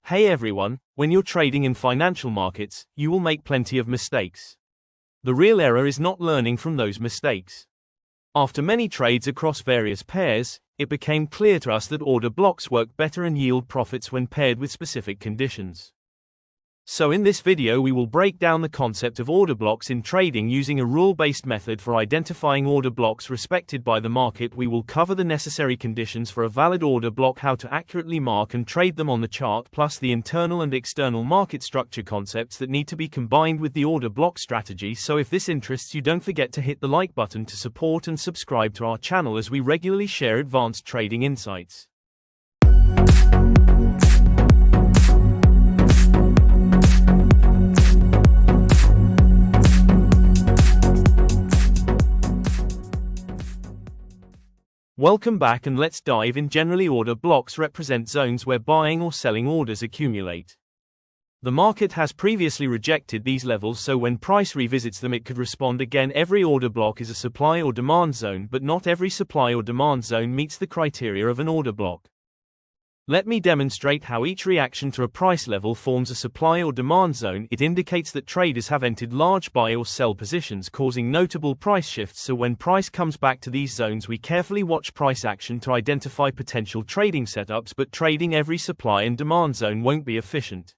Hey everyone, when you're trading in financial markets, you will make plenty of mistakes. The real error is not learning from those mistakes. After many trades across various pairs, it became clear to us that order blocks work better and yield profits when paired with specific conditions. So in this video we will break down the concept of order blocks in trading using a rule-based method for identifying order blocks respected by the market. We will cover the necessary conditions for a valid order block, how to accurately mark and trade them on the chart, plus the internal and external market structure concepts that need to be combined with the order block strategy. So if this interests you, don't forget to hit the like button to support and subscribe to our channel as we regularly share advanced trading insights. Welcome back, and let's dive in. Generally, order blocks represent zones where buying or selling orders accumulate. The market has previously rejected these levels, so when price revisits them it could respond again. Every order block is a supply or demand zone, but not every supply or demand zone meets the criteria of an order block. Let me demonstrate how each reaction to a price level forms a supply or demand zone. It indicates that traders have entered large buy or sell positions, causing notable price shifts. So when price comes back to these zones, we carefully watch price action to identify potential trading setups, but trading every supply and demand zone won't be efficient.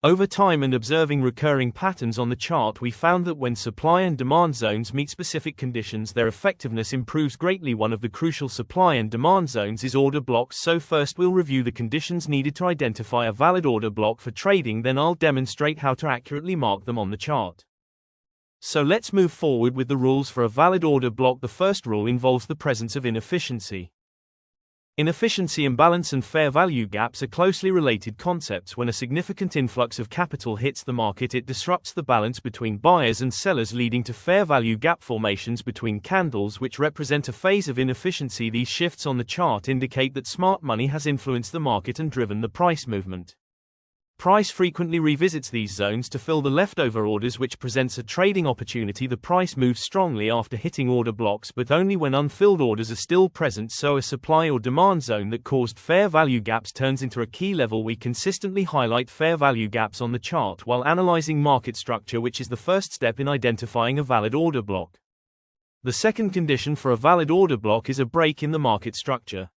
Over time and observing recurring patterns on the chart, we found that when supply and demand zones meet specific conditions, their effectiveness improves greatly. One of the crucial supply and demand zones is order blocks. So first we'll review the conditions needed to identify a valid order block for trading, then I'll demonstrate how to accurately mark them on the chart. So let's move forward with the rules for a valid order block. The first rule involves the presence of inefficiency. Inefficiency, imbalance, and fair value gaps are closely related concepts. When a significant influx of capital hits the market, it disrupts the balance between buyers and sellers, leading to fair value gap formations between candles, which represent a phase of inefficiency. These shifts on the chart indicate that smart money has influenced the market and driven the price movement. Price frequently revisits these zones to fill the leftover orders, which presents a trading opportunity. The price moves strongly after hitting order blocks, but only when unfilled orders are still present. So a supply or demand zone that caused fair value gaps turns into a key level. We consistently highlight fair value gaps on the chart while analyzing market structure, which is the first step in identifying a valid order block. The second condition for a valid order block is a break in the market structure.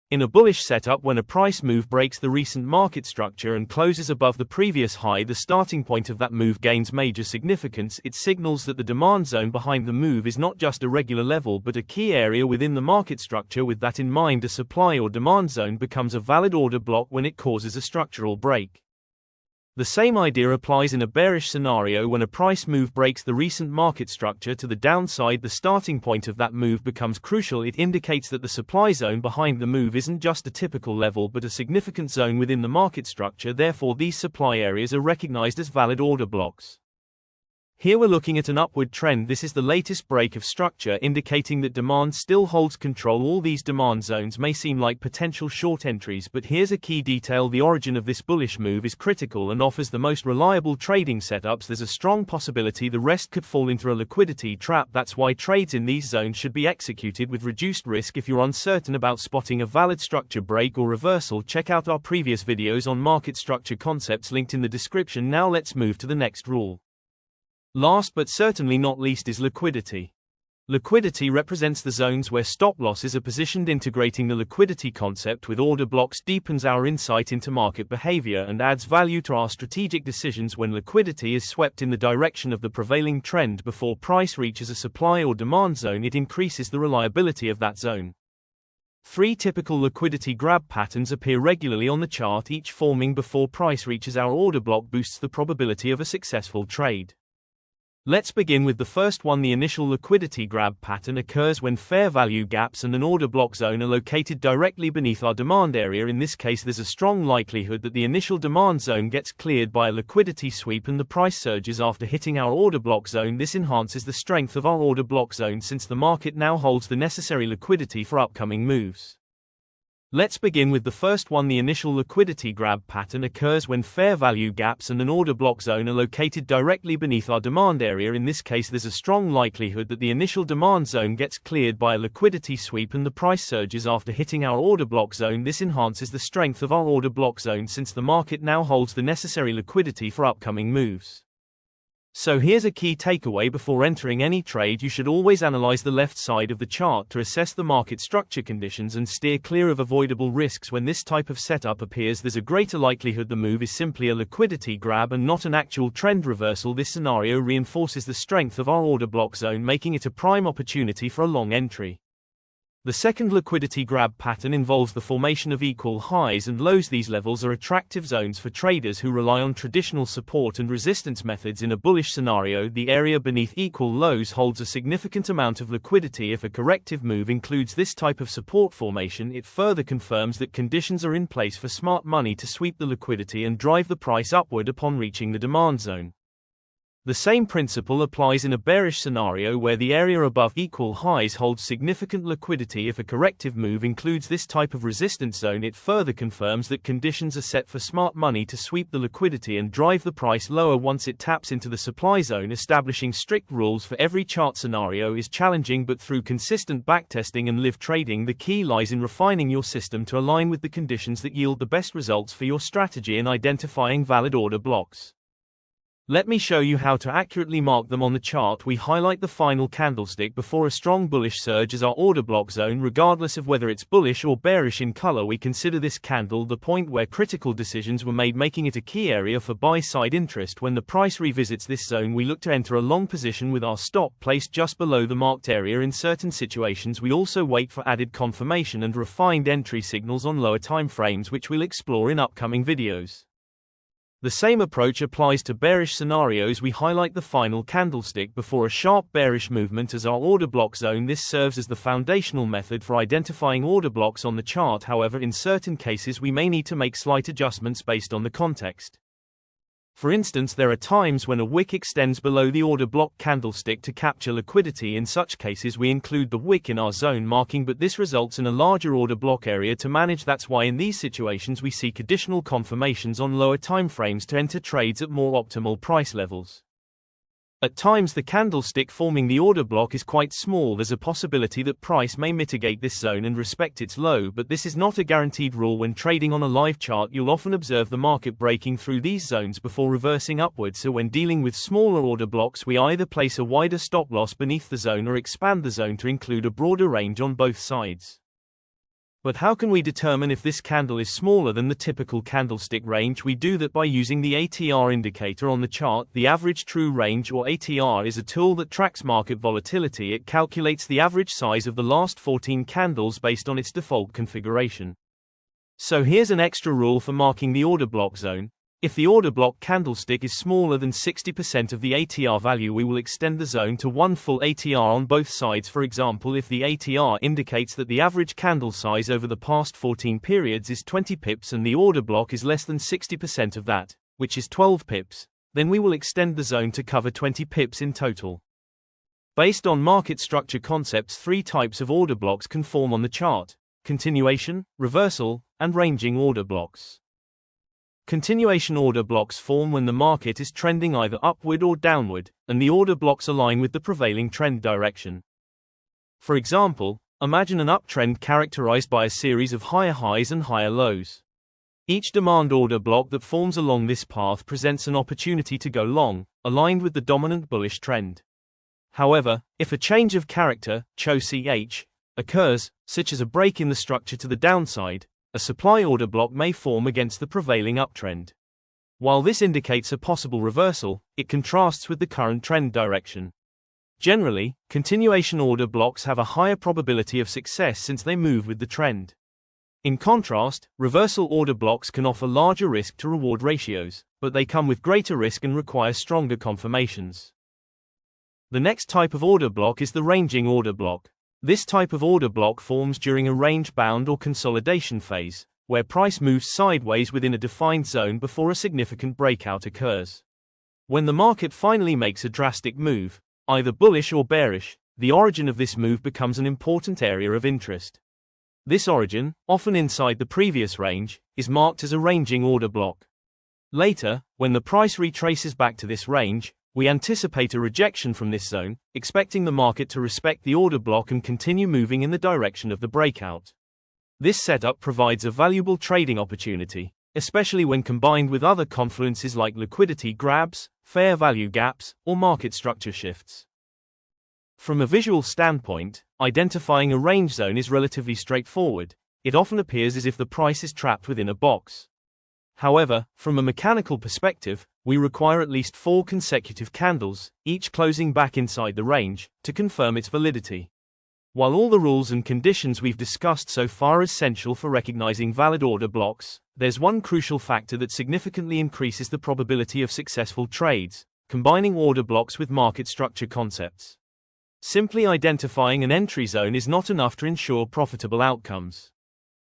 In a bullish setup, when a price move breaks the recent market structure and closes above the previous high, the starting point of that move gains major significance. It signals that the demand zone behind the move is not just a regular level but a key area within the market structure. With that in mind, a supply or demand zone becomes a valid order block when it causes a structural break. The same idea applies in a bearish scenario. When a price move breaks the recent market structure to the downside, the starting point of that move becomes crucial. It indicates that the supply zone behind the move isn't just a typical level but a significant zone within the market structure. Therefore, these supply areas are recognized as valid order blocks. Here we're looking at an upward trend. This is the latest break of structure, indicating that demand still holds control. All these demand zones may seem like potential short entries, but here's a key detail: the origin of this bullish move is critical and offers the most reliable trading setups. There's a strong possibility the rest could fall into a liquidity trap. That's why trades in these zones should be executed with reduced risk. If you're uncertain about spotting a valid structure break or reversal, check out our previous videos on market structure concepts linked in the description. Now let's move to the next rule. Last but certainly not least is liquidity. Liquidity represents the zones where stop losses are positioned. Integrating the liquidity concept with order blocks deepens our insight into market behavior and adds value to our strategic decisions. When liquidity is swept in the direction of the prevailing trend before price reaches a supply or demand zone, it increases the reliability of that zone. Three typical liquidity grab patterns appear regularly on the chart. Each forming before price reaches our order block boosts the probability of a successful trade. Let's begin with the first one. The initial liquidity grab pattern occurs when fair value gaps and an order block zone are located directly beneath our demand area. In this case, there's a strong likelihood that the initial demand zone gets cleared by a liquidity sweep and the price surges after hitting our order block zone. This enhances the strength of our order block zone since the market now holds the necessary liquidity for upcoming moves. Let's begin with the first one. The initial liquidity grab pattern occurs when fair value gaps and an order block zone are located directly beneath our demand area. In this case, there's a strong likelihood that the initial demand zone gets cleared by a liquidity sweep and the price surges after hitting our order block zone. This enhances the strength of our order block zone since the market now holds the necessary liquidity for upcoming moves. So here's a key takeaway: before entering any trade, you should always analyze the left side of the chart to assess the market structure conditions and steer clear of avoidable risks. When this type of setup appears, there's a greater likelihood the move is simply a liquidity grab and not an actual trend reversal. This scenario reinforces the strength of our order block zone, making it a prime opportunity for a long entry. The second liquidity grab pattern involves the formation of equal highs and lows. These levels are attractive zones for traders who rely on traditional support and resistance methods. In a bullish scenario, the area beneath equal lows holds a significant amount of liquidity. If a corrective move includes this type of support formation, it further confirms that conditions are in place for smart money to sweep the liquidity and drive the price upward upon reaching the demand zone. The same principle applies in a bearish scenario where the area above equal highs holds significant liquidity. If a corrective move includes this type of resistance zone, it further confirms that conditions are set for smart money to sweep the liquidity and drive the price lower once it taps into the supply zone. Establishing strict rules for every chart scenario is challenging, but through consistent backtesting and live trading, the key lies in refining your system to align with the conditions that yield the best results for your strategy and identifying valid order blocks. Let me show you how to accurately mark them on the chart. We highlight the final candlestick before a strong bullish surge as our order block zone, regardless of whether it's bullish or bearish in color. We consider this candle the point where critical decisions were made, making it a key area for buy-side interest. When the price revisits this zone, we look to enter a long position with our stop placed just below the marked area. In certain situations, we also wait for added confirmation and refined entry signals on lower time frames, which we'll explore in upcoming videos. The same approach applies to bearish scenarios. We highlight the final candlestick before a sharp bearish movement as our order block zone. This serves as the foundational method for identifying order blocks on the chart. However, in certain cases we may need to make slight adjustments based on the context. For instance, there are times when a wick extends below the order block candlestick to capture liquidity. In such cases, we include the wick in our zone marking, but this results in a larger order block area to manage. That's why in these situations we seek additional confirmations on lower time frames to enter trades at more optimal price levels. At times, the candlestick forming the order block is quite small. There's a possibility that price may mitigate this zone and respect its low, but this is not a guaranteed rule. When trading on a live chart, you'll often observe the market breaking through these zones before reversing upwards. So when dealing with smaller order blocks, we either place a wider stop loss beneath the zone or expand the zone to include a broader range on both sides. But how can we determine if this candle is smaller than the typical candlestick range? We do that by using the ATR indicator on the chart. The average true range, or ATR, is a tool that tracks market volatility. It calculates the average size of the last 14 candles based on its default configuration. So here's an extra rule for marking the order block zone. If the order block candlestick is smaller than 60% of the ATR value, we will extend the zone to one full ATR on both sides. For example, if the ATR indicates that the average candle size over the past 14 periods is 20 pips and the order block is less than 60% of that, which is 12 pips, then we will extend the zone to cover 20 pips in total. Based on market structure concepts, three types of order blocks can form on the chart: continuation, reversal, and ranging order blocks. Continuation order blocks form when the market is trending either upward or downward, and the order blocks align with the prevailing trend direction. For example, imagine an uptrend characterized by a series of higher highs and higher lows. Each demand order block that forms along this path presents an opportunity to go long, aligned with the dominant bullish trend. However, if a change of character, CHO-CH, occurs, such as a break in the structure to the downside, a supply order block may form against the prevailing uptrend. While this indicates a possible reversal, it contrasts with the current trend direction. Generally, continuation order blocks have a higher probability of success since they move with the trend. In contrast, reversal order blocks can offer larger risk to reward ratios, but they come with greater risk and require stronger confirmations. The next type of order block is the ranging order block. This type of order block forms during a range-bound or consolidation phase, where price moves sideways within a defined zone before a significant breakout occurs. When the market finally makes a drastic move, either bullish or bearish, the origin of this move becomes an important area of interest. This origin, often inside the previous range, is marked as a ranging order block. Later, when the price retraces back to this range, we anticipate a rejection from this zone, expecting the market to respect the order block and continue moving in the direction of the breakout. This setup provides a valuable trading opportunity, especially when combined with other confluences like liquidity grabs, fair value gaps, or market structure shifts. From a visual standpoint, identifying a range zone is relatively straightforward. It often appears as if the price is trapped within a box. However, from a mechanical perspective, we require at least 4 consecutive candles, each closing back inside the range, to confirm its validity. While all the rules and conditions we've discussed so far are essential for recognizing valid order blocks, there's one crucial factor that significantly increases the probability of successful trades: combining order blocks with market structure concepts. Simply identifying an entry zone is not enough to ensure profitable outcomes.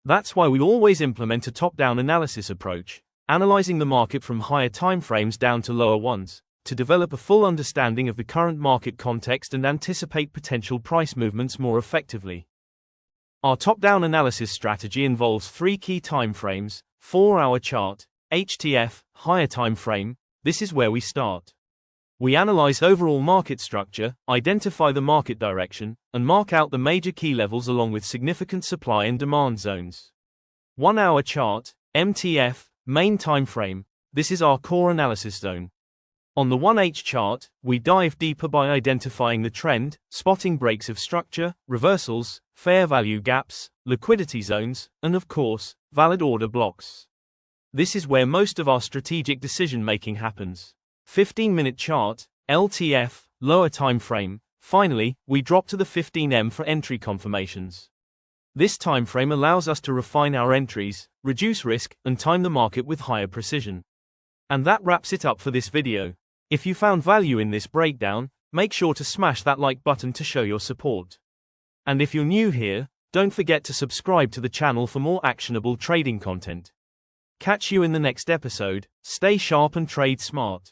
That's why we always implement a top-down analysis approach, analyzing the market from higher timeframes down to lower ones, to develop a full understanding of the current market context and anticipate potential price movements more effectively. Our top-down analysis strategy involves 3 key timeframes: 4-hour chart, HTF, higher time frame. This is where we start. We analyze overall market structure, identify the market direction, and mark out the major key levels along with significant supply and demand zones. 1-hour chart, MTF, main time frame. This is our core analysis zone. On the 1H chart, we dive deeper by identifying the trend, spotting breaks of structure, reversals, fair value gaps, liquidity zones, and of course, valid order blocks. This is where most of our strategic decision-making happens. 15-minute chart, LTF, lower time frame. Finally, we drop to the 15M for entry confirmations. This time frame allows us to refine our entries, reduce risk, and time the market with higher precision. And that wraps it up for this video. If you found value in this breakdown, make sure to smash that like button to show your support. And if you're new here, don't forget to subscribe to the channel for more actionable trading content. Catch you in the next episode. Stay sharp and trade smart.